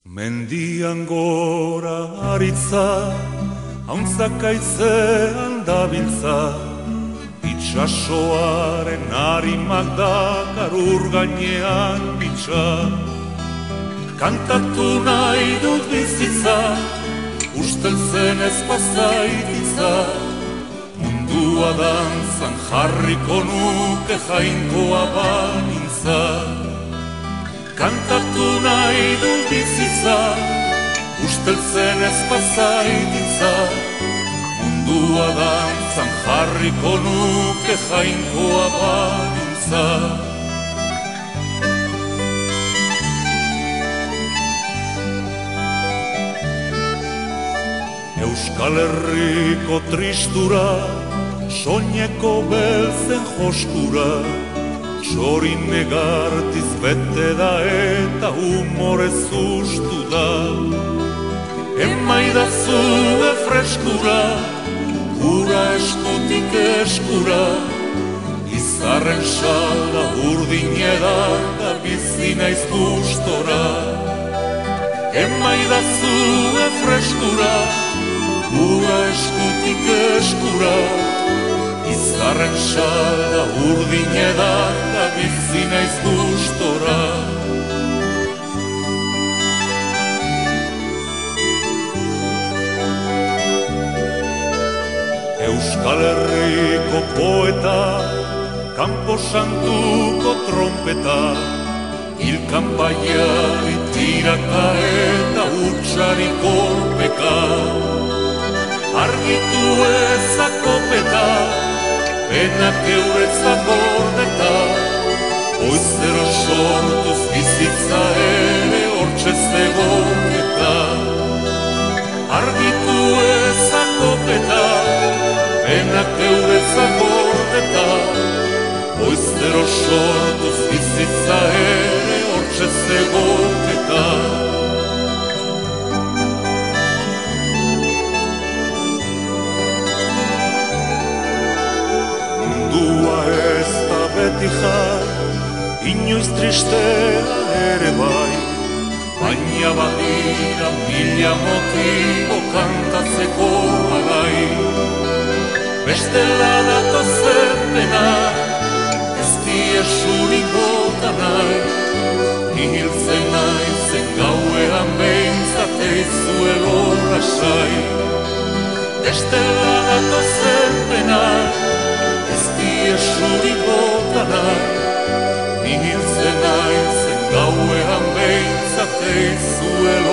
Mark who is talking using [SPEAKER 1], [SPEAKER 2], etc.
[SPEAKER 1] Mendian gora aritza, hauntzakaitzean dabiltza, itxasoaren harimak dakar ur gainean bitxa. Kantatu nahi dut bizitza, usteltzen ez pazaititza, mundua dantzan jarriko nuke jainkoa banintza. Kantatu nahi dut bizitza, usteltzen ez pazaititza, mundua dantzan jarriko nuke jainkoa banintza. Euskal Herriko tristura, soineko beltzen joskura, txorin negartiz bete da eta humorez ustu da. Emaidazu freskura, gura eskutik eskura, izarren xala urdineda da bizi naiz gustora. Emaidazu freskura, gura eskutik eskura, izarren xala urdineda da bizi naiz gustora. Euskal Herriko poeta, kanpo santuko trompeta, hilkanpaiari tiraka eta hutsari kolpeka. Argitu ezakopeta, penak euretzak gordeta, goizero sortuz bizitza ere hortxe zegoketa. Argitu ezakopeta, penak euretzak gordeta, goizero sortuz bizitza ere hortxe zegoketa. Mundua ez da beti jai, inoiz tristea ere bai, baina badira mila motibo kantatzeko alai. Bestela datozen pena, ez diesurik bota nahi, hiltzen naizen gauean behintzat eizuelo lasai. Bestela datozen pena, ez diesurik bota nahi, hiltzen naizen gauean behintzat eizuelo